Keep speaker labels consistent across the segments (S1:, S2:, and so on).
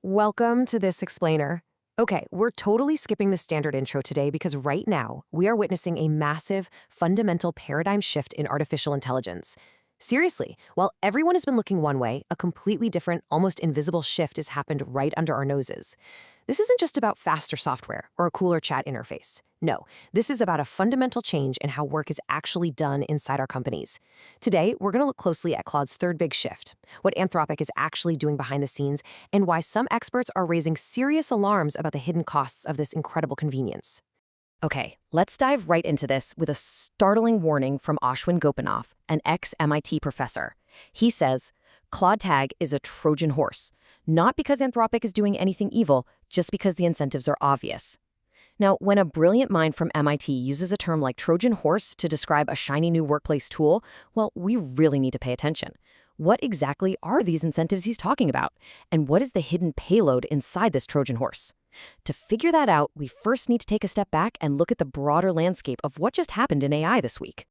S1: Welcome to this explainer. Okay, we're totally skipping the standard intro today because right now we are witnessing a massive, fundamental paradigm shift in artificial intelligence. Seriously, while everyone has been looking one way, a completely different, almost invisible shift has happened right under our noses. This isn't just about faster software or a cooler chat interface. No, this is about a fundamental change in how work is actually done inside our companies. Today, we're going to look closely at Claude's third big shift, what Anthropic is actually doing behind the scenes, and why some experts are raising serious alarms about the hidden costs of this incredible convenience.
S2: Okay, let's dive right into this with a startling warning from Ashwin Gopinath, an ex-MIT professor. He says, Claude Tag is a Trojan horse, not because Anthropic is doing anything evil, just because the incentives are obvious. Now, when a brilliant mind from MIT uses a term like Trojan horse to describe a shiny new workplace tool, well, we really need to pay attention. What exactly are these incentives he's talking about? And what is the hidden payload inside this Trojan horse? To figure that out, we first need to take a step back and look at the broader landscape of what just happened in AI this week.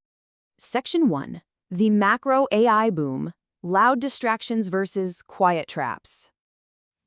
S3: Section 1. The macro AI boom. Loud distractions versus quiet traps.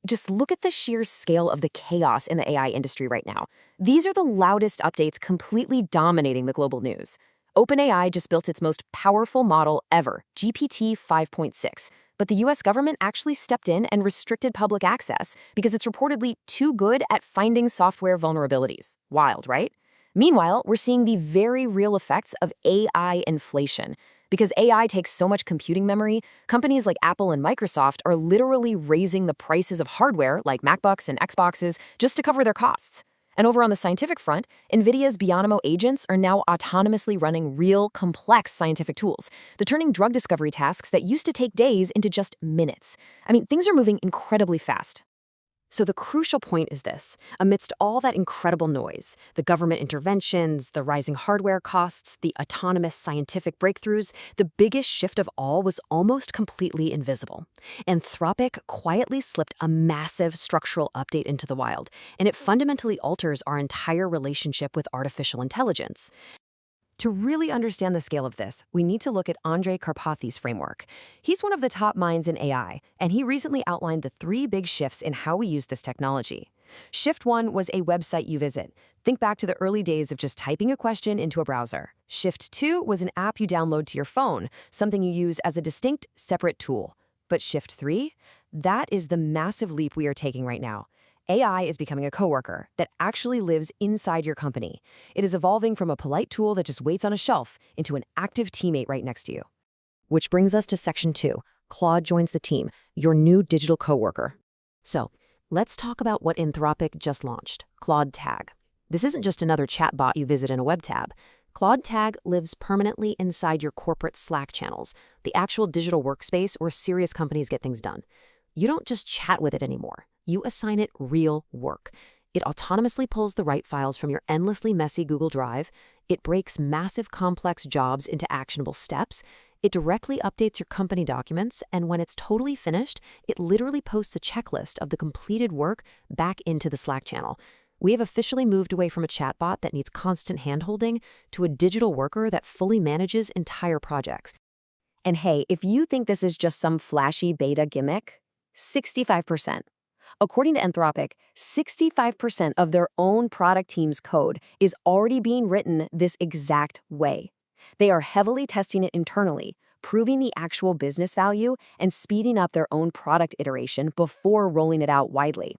S1: Just look at the sheer scale of the chaos in the AI industry right now. These are the loudest updates completely dominating the global news. OpenAI just built its most powerful model ever, GPT 5.6. But the US government actually stepped in and restricted public access because it's reportedly too good at finding software vulnerabilities. Wild, right? Meanwhile, we're seeing the very real effects of AI inflation. Because AI takes so much computing memory, companies like Apple and Microsoft are literally raising the prices of hardware like MacBooks and Xboxes just to cover their costs. And over on the scientific front, NVIDIA's Bionimo agents are now autonomously running real, complex scientific tools. They're turning drug discovery tasks that used to take days into just minutes. I mean, things are moving incredibly fast. So the crucial point is this. Amidst all that incredible noise, the government interventions, the rising hardware costs, the autonomous scientific breakthroughs, the biggest shift of all was almost completely invisible. Anthropic quietly slipped a massive structural update into the wild, and it fundamentally alters our entire relationship with artificial intelligence. To really understand the scale of this, we need to look at Andrej Karpathy's framework. He's one of the top minds in AI, and he recently outlined the three big shifts in how we use this technology. Shift 1 was a website you visit. Think back to the early days of just typing a question into a browser. Shift 2 was an app you download to your phone, something you use as a distinct, separate tool. But Shift 3? That is the massive leap we are taking right now. AI is becoming a coworker that actually lives inside your company. It is evolving from a polite tool that just waits on a shelf into an active teammate right next to you. Which brings us to Section 2. Claude joins the team, your new digital coworker. So, let's talk about what Anthropic just launched, Claude Tag. This isn't just another chatbot you visit in a web tab. Claude Tag lives permanently inside your corporate Slack channels, the actual digital workspace where serious companies get things done. You don't just chat with it anymore. You assign it real work. It autonomously pulls the right files from your endlessly messy Google Drive. It breaks massive complex jobs into actionable steps. It directly updates your company documents, and when it's totally finished, it literally posts a checklist of the completed work back into the Slack channel. We have officially moved away from a chatbot that needs constant handholding to a digital worker that fully manages entire projects. And hey, if you think this is just some flashy beta gimmick, 65%. According to Anthropic, 65% of their own product team's code is already being written this exact way. They are heavily testing it internally, proving the actual business value and speeding up their own product iteration before rolling it out widely.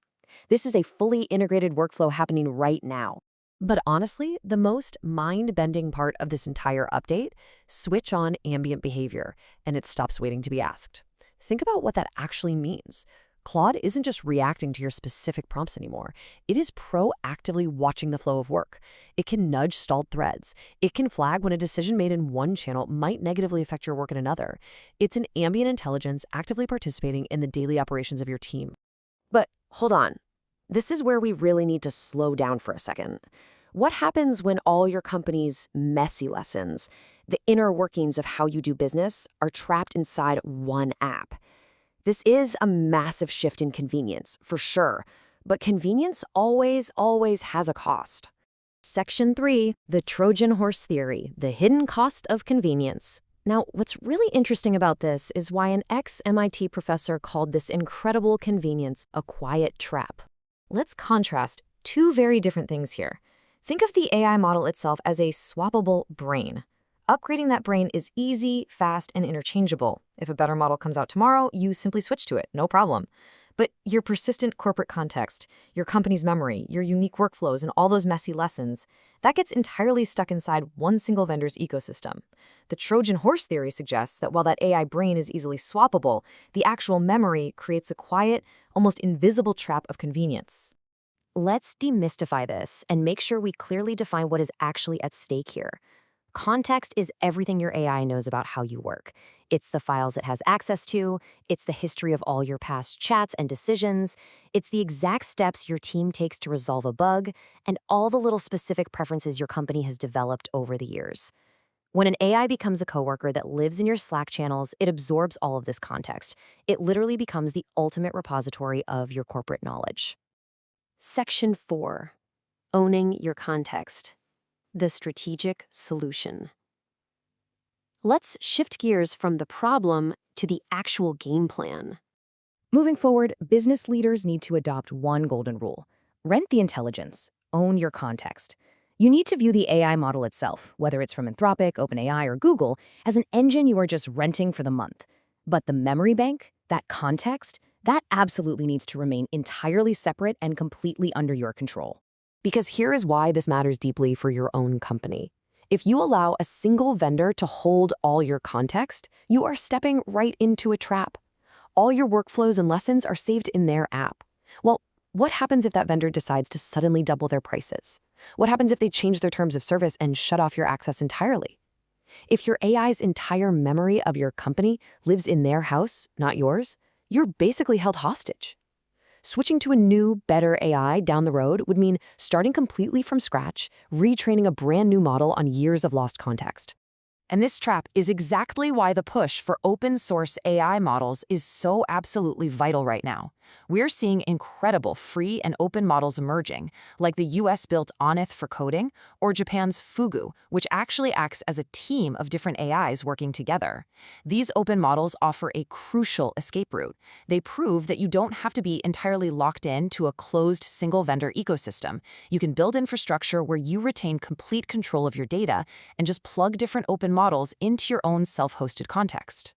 S1: This is a fully integrated workflow happening right now. But honestly, the most mind-bending part of this entire update, switch on ambient behavior, and it stops waiting to be asked. Think about what that actually means. Claude isn't just reacting to your specific prompts anymore. It is proactively watching the flow of work. It can nudge stalled threads. It can flag when a decision made in one channel might negatively affect your work in another. It's an ambient intelligence actively participating in the daily operations of your team. But hold on. This is where we really need to slow down for a second. What happens when all your company's messy lessons, the inner workings of how you do business, are trapped inside one app? This is a massive shift in convenience, for sure, but convenience always has a cost. Section 3, the Trojan horse theory, the hidden cost of convenience.
S2: Now, what's really interesting about this is why an ex-MIT professor called this incredible convenience a quiet trap. Let's contrast two very different things here. Think of the AI model itself as a swappable brain. Upgrading that brain is easy, fast, and interchangeable. If a better model comes out tomorrow, you simply switch to it, no problem. But your persistent corporate context, your company's memory, your unique workflows, and all those messy lessons, that gets entirely stuck inside one single vendor's ecosystem. The Trojan horse theory suggests that while that AI brain is easily swappable, the actual memory creates a quiet, almost invisible trap of convenience. Let's demystify this and make sure we clearly define what is actually at stake here. Context is everything your AI knows about how you work. It's the files it has access to, it's the history of all your past chats and decisions, it's the exact steps your team takes to resolve a bug, and all the little specific preferences your company has developed over the years. When an AI becomes a coworker that lives in your Slack channels, it absorbs all of this context. It literally becomes the ultimate repository of your corporate knowledge. Section 4. Owning your context. The strategic solution. Let's shift gears from the problem to the actual game plan. Moving forward, business leaders need to adopt one golden rule. Rent the intelligence. Own your context. You need to view the AI model itself, whether it's from Anthropic, OpenAI, or Google, as an engine you are just renting for the month. But the memory bank, that context, that absolutely needs to remain entirely separate and completely under your control. Because here is why this matters deeply for your own company. If you allow a single vendor to hold all your context, you are stepping right into a trap. All your workflows and lessons are saved in their app. Well, what happens if that vendor decides to suddenly double their prices? What happens if they change their terms of service and shut off your access entirely? If your AI's entire memory of your company lives in their house, not yours, you're basically held hostage. Switching to a new, better AI down the road would mean starting completely from scratch, retraining a brand new model on years of lost context. And this trap is exactly why the push for open source AI models is so absolutely vital right now. We're seeing incredible free and open models emerging, like the US-built Oneth for coding, or Japan's Fugu, which actually acts as a team of different AIs working together. These open models offer a crucial escape route. They prove that you don't have to be entirely locked in to a closed single-vendor ecosystem. You can build infrastructure where you retain complete control of your data and just plug different open models into your own self-hosted context.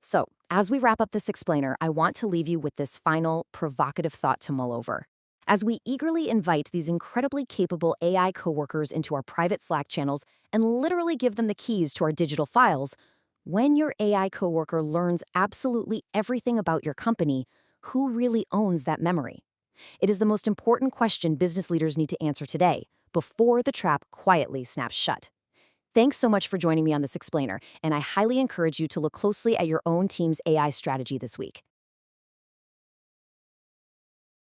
S2: So, as we wrap up this explainer, I want to leave you with this final, provocative thought to mull over. As we eagerly invite these incredibly capable AI coworkers into our private Slack channels and literally give them the keys to our digital files, when your AI coworker learns absolutely everything about your company, who really owns that memory? It is the most important question business leaders need to answer today, before the trap quietly snaps shut. Thanks so much for joining me on this explainer, and I highly encourage you to look closely at your own team's AI strategy this week.